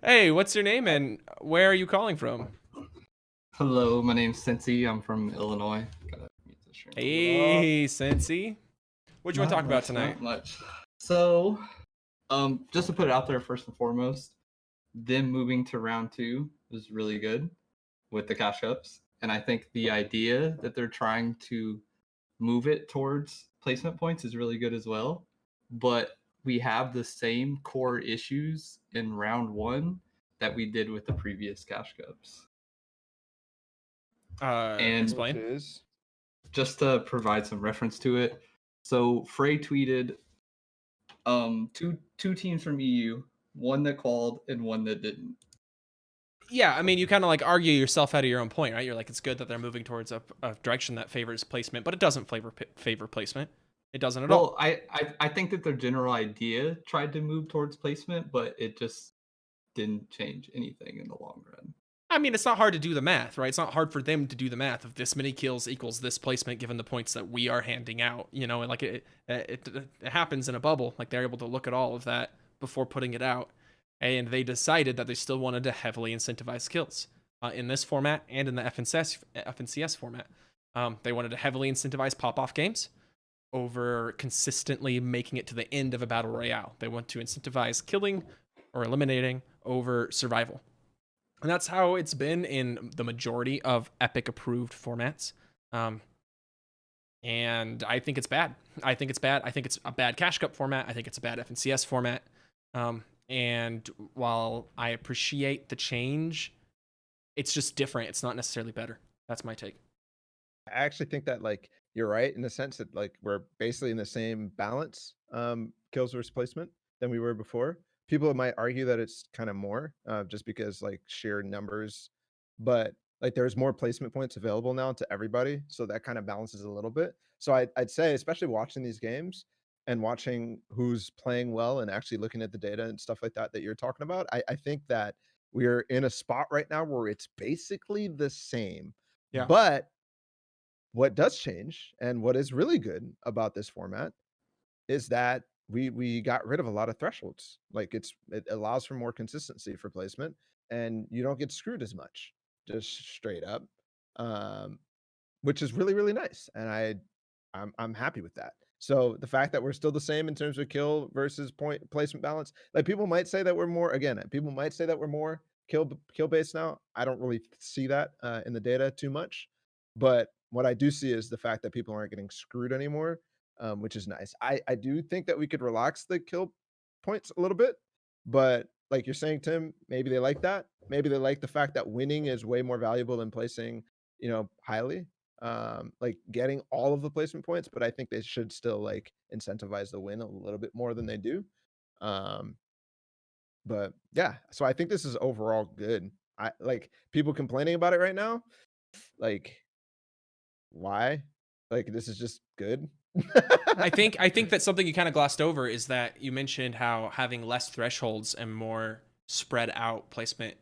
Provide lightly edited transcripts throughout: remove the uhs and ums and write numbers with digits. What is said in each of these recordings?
Hey, what's your name and where are you calling from? Hello, my name's Cincy. I'm from Illinois. Gotta mute this stream. Hey, Cincy. What do you want to talk about tonight? Not much. So, just to put it out there first and foremost, them moving to round 2 was really good with the cash ups, and I think the idea that they're trying to move it towards placement points is really good as well. But we have the same core issues in round 1 that we did with the previous cash cups. And Explain. just to provide some reference to it, so Frey tweeted two teams from EU, one that qualified and one that didn't. Yeah, I mean, you kind of like argue yourself out of your own point, right? You're like, it's good that they're moving towards a direction that favors placement, but it doesn't favor placement. It doesn't at all. Well, I think that their general idea tried to move towards placement, but it just didn't change anything in the long run. I mean, it's not hard to do the math, right? It's not hard for them to do the math of this many kills equals this placement given the points that we are handing out, you know, and like it happens in a bubble. Like they're able to look at all of that before putting it out. And they decided that they still wanted to heavily incentivize kills in this format and in the FNCS format. They wanted to heavily incentivize pop-off games over consistently making it to the end of a battle royale. They want to incentivize killing or eliminating over survival. And that's how it's been in the majority of Epic approved formats. And I think it's bad. I think it's a bad Cash Cup format. I think it's a bad FNCS format. And while I appreciate the change, it's just different. It's not necessarily better. That's my take. I actually think that like you're right in the sense that like we're basically in the same balance, kills versus placement than we were before. People might argue that it's kind of more, just because like sheer numbers, but like there's more placement points available now to everybody, so that kind of balances a little bit. So I'd say, especially watching these games and watching who's playing well and actually looking at the data and stuff like that that you're talking about, I think that we're in a spot right now where it's basically the same. Yeah. But what does change and what is really good about this format is that we got rid of a lot of thresholds. Like it allows for more consistency for placement and you don't get screwed as much, just straight up. Which is really, really nice. And I'm happy with that. So the fact that we're still the same in terms of kill versus point placement balance, like people might say that we're more, again, people might say that we're more kill based now. I don't really see that in the data too much, but what I do see is the fact that people aren't getting screwed anymore, which is nice. I do think that we could relax the kill points a little bit, but like you're saying, Tim, maybe they like that. Maybe they like the fact that winning is way more valuable than placing, highly. Like getting all of the placement points, but I think they should still like incentivize the win a little bit more than they do. But yeah, so I think this is overall good. I like people complaining about it right now. Like, why? Like, this is just good. I think that something you kind of glossed over is that you mentioned how having less thresholds and more spread out placement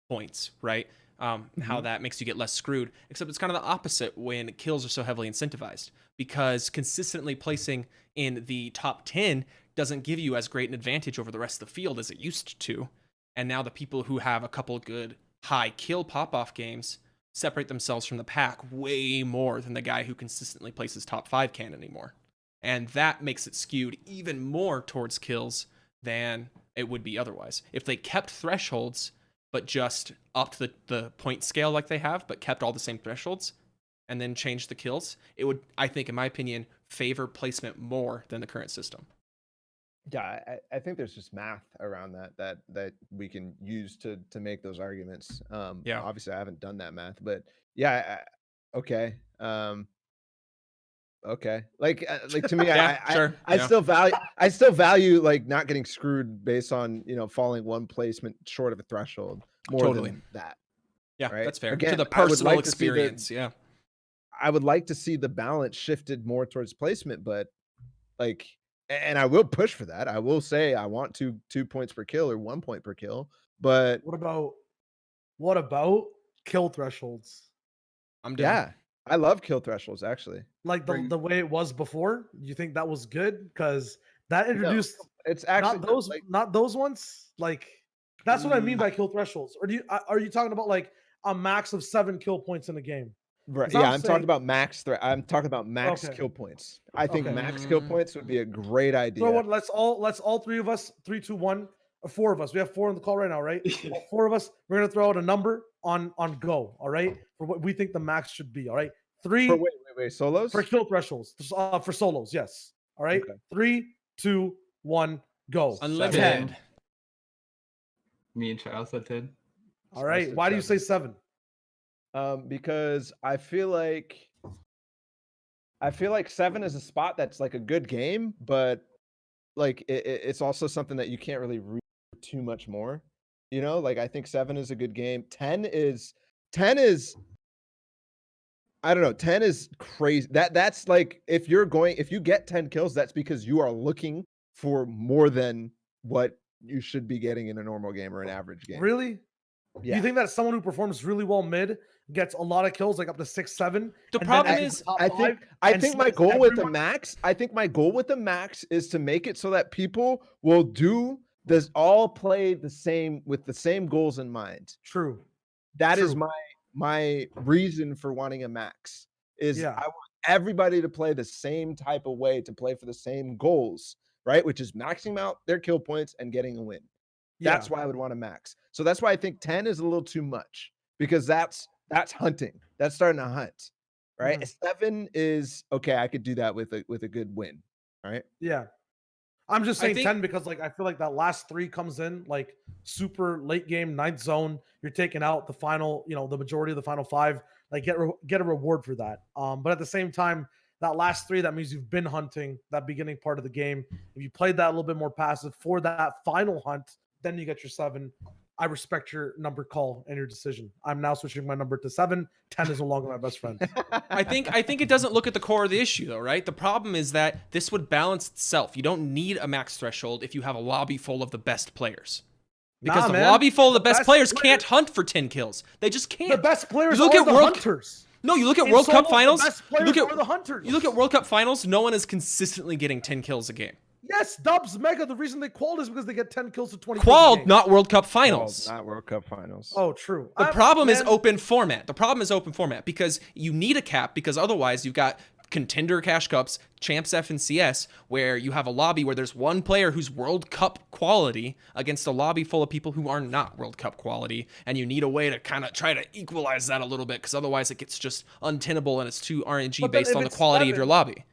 points, right? How that makes you get less screwed, except it's kind of the opposite when kills are so heavily incentivized, because consistently placing in the top 10 doesn't give you as great an advantage over the rest of the field as it used to. And now the people who have a couple good high kill pop-off games separate themselves from the pack way more than the guy who consistently places top 5 can anymore. And that makes it skewed even more towards kills than it would be otherwise. If they kept thresholds, but just upped the point scale like they have, but kept all the same thresholds, and then changed the kills, it would, I think, in my opinion, favor placement more than the current system. Yeah, I think there's just math around that we can use to make those arguments. Yeah. Obviously I haven't done that math, but yeah, okay. Okay. Like to me, Yeah, sure. I Yeah. still value like not getting screwed based on, falling one placement short of a threshold more Totally. than that. Yeah, Right? that's fair. Again, To the I would personal like to see experience, yeah. I would like to see the balance shifted more towards placement, but like, and I will push for that. I will say I want 2 points per kill or 1 point per kill, but What about kill thresholds? I'm done. yeah, I love kill thresholds actually. Like the way it was before? You think that was good? Because that introduced It's actually Not those, like not those ones. Like that's what I mean by kill thresholds. Or are you talking about like a max of 7 kill points in a game? right. 'Cause Yeah, I'm I'm talking saying about max threat. I'm talking about max okay, kill points. I think okay. max kill points would be a great So idea. what? Let's all three of us, 3, 2, 1, or 4 of us. We have 4 on the call right now, right? All 4 of us. We're gonna throw out a number on go. All right, for what we think the max should be. All right, For 3 wait, for solos? kill thresholds. For solos, yes. All right, Okay. 3, 2, 1, go. Unlimited. 10. Me and Shyo said 10. All right. Why do you say 7? Because I feel like 7 is a spot that's like a good game, but like it's also something that you can't really read too much more. You know, like I think 7 is a good game. 10 is I don't know. 10 is crazy. That's like if you get 10 kills, that's because you are looking for more than what you should be getting in a normal game or an average game. Really? Yeah. You think that someone who performs really well mid gets a lot of kills, like up to 6, 7? The and problem then is, top I 5 think and my says goal with the everyone- max, is to make it so that people will do this all play the same with the same goals in mind. True. That is True. my reason for wanting a max is Yeah. I want everybody to play the same type of way to play for the same goals, right? Which is maxing out their kill points and getting a win. That's Yeah. why I would want a max. So that's why I think 10 is a little too much because that's hunting. That's starting to hunt, right? Mhm. 7 is okay. I could do that with a good win, right? Yeah. I'm just I saying think- 10 because like I feel like that last 3 comes in like super late game, 9th zone. You're taking out the final, the majority of the final 5. Like get a reward for that. But at the same time, that last 3, that means you've been hunting that beginning part of the game. If you played that a little bit more passive for that final hunt, then you get your 7. I respect your number call and your decision. I'm now switching my number to 7. 10 is no longer my best friend. I think it doesn't look at the core of the issue though, right? The problem is that this would balance itself. You don't need a max threshold if you have a lobby full of the best players. Because the man. lobby full of the best players players- can't hunt for 10 kills. They just can't. The best players You look are at the World- hunters. No, you look at In World Cup solos, finals. The best players Look at are the hunters. You look at World Cup finals, no one is consistently getting 10 kills a game. Yes, Dubs Mega. The reason they qualied is because they get 10 kills to 20. kills a Qualled, game. not World Cup finals. Not World Cup finals. Oh, true. The problem is man, open format. The problem is open format because you need a cap because otherwise you've got contender cash cups, champs F and CS, where you have a lobby where there's one player who's World Cup quality against a lobby full of people who are not World Cup quality, and you need a way to kind of try to equalize that a little bit because otherwise it gets just untenable and it's too RNG But then based if on the it's quality of your 7 lobby.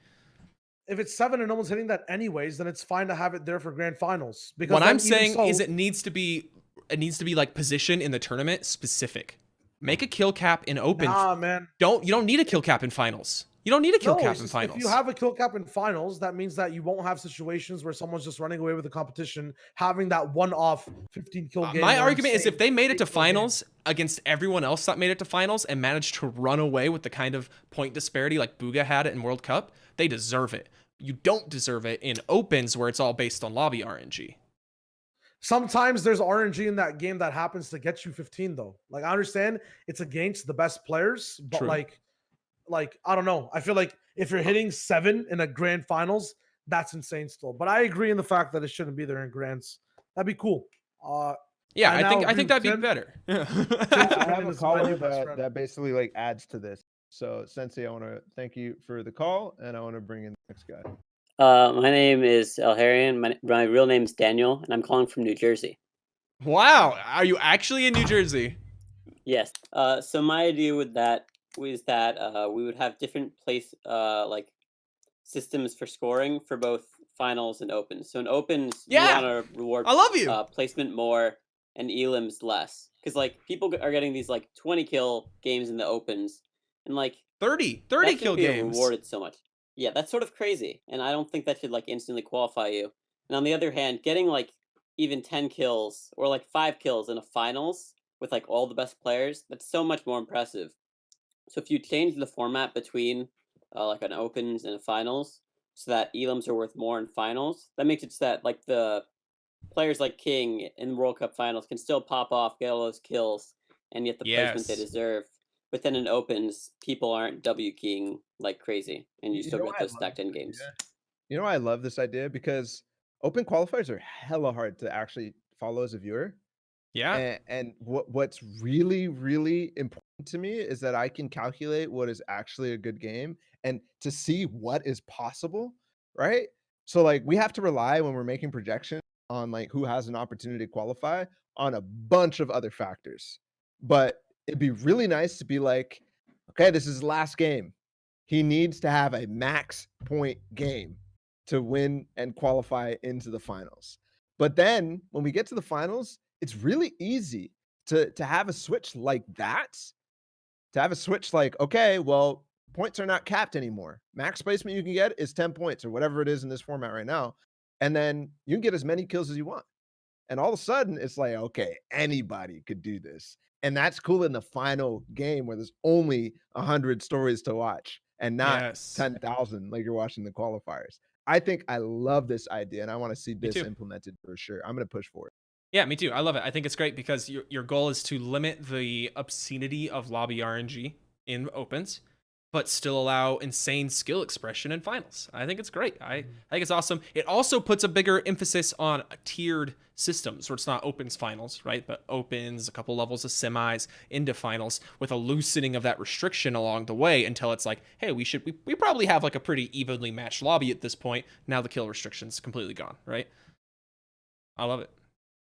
If it's 7 and no one's hitting that anyways, then it's fine to have it there for grand finals. Because What then I'm even saying so- is it needs to be like position in the tournament specific. Make a kill cap in open. Nah, man. You don't need a kill cap in finals. You don't need a kill No, cap it's in just finals. If you have a kill cap in finals, that means that you won't have situations where someone's just running away with the competition, having that one-off 15 kill game. My or argument is insane if they made it to 8 kill game. finals against everyone else that made it to finals and managed to run away with the kind of point disparity like Booga had it in World Cup, they deserve it. You don't deserve it in opens where it's all based on lobby RNG. Sometimes there's RNG in that game that happens to get you 15 though. Like I understand it's against the best players, but True. like I don't know. I feel like if you're hitting 7 in a grand finals, that's insane still. But I agree in the fact that it shouldn't be there in grands. That'd be cool. Yeah, I I now think agree that'd be with Tim. better. I have a is my caller new best that, friend. that basically like adds to this. So Sensei, I want to thank you for the call, and I want to bring in the next guy. My name is Elharian. My real name is Daniel, and I'm calling from New Jersey. Wow, are you actually in New Jersey? Yes. So my idea with that was that we would have different like systems for scoring for both finals and opens. So in opens, Yeah! you want to reward I love you. placement more and elims less, because like people are getting these like 20 kill games in the opens, and like 30 that shouldn't kill be games. rewarded so much. Yeah, that's sort of crazy, and I don't think that should like instantly qualify you. And on the other hand, getting like even 10 kills or like 5 kills in a finals with like all the best players, that's so much more impressive. So if you change the format between like an opens and a finals, so that elims are worth more in finals, that makes it so that like the players like King in World Cup finals can still pop off, get all those kills, and get the placement they Yes. deserve. But then in opens, people aren't W keying like crazy, and you You still know get what I those love stacked end this games. idea? You know why I love this idea? Because open qualifiers are hella hard to actually follow as a viewer. Yeah. And what's really, really important to me is that I can calculate what is actually a good game and to see what is possible, right? So like we have to rely when we're making projections on like who has an opportunity to qualify on a bunch of other factors. But it'd be really nice to be like, okay, this is his last game. He needs to have a max point game to win and qualify into the finals. But then when we get to the finals, it's really easy to have a switch like that. To have a switch like, okay, well, points are not capped anymore. Max placement you can get is 10 points or whatever it is in this format right now. And then you can get as many kills as you want. And all of a sudden, it's like, okay, anybody could do this. And that's cool in the final game where there's only 100 stories to watch and not Yes. 10,000 like you're watching the qualifiers. I think I love this idea and I want to see this too. implemented for sure. I'm going to push for it. Yeah, me too. I love it. I think it's great because your goal is to limit the obscenity of lobby RNG in opens, but still allow insane skill expression in finals. I think it's great. I think it's awesome. It also puts a bigger emphasis on a tiered systems where it's not opens finals, right? But opens, a couple levels of semis into finals with a loosening of that restriction along the way until it's like, hey, we probably have like a pretty evenly matched lobby at this point. Now the kill restriction's completely gone, right? I love it.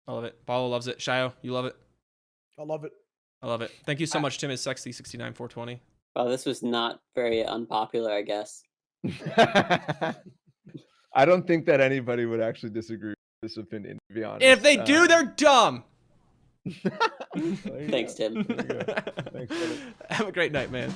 I love it. Balla loves it. Shyo, you love it? I love it. I love it. Thank you so much, Tim. Is sexy 69420. Well, this was not very unpopular, I guess. I don't think that anybody would actually disagree with this opinion, to be honest. If they do, they're dumb. Thanks, Tim. There you go. Thanks, brother. Have a great night, man.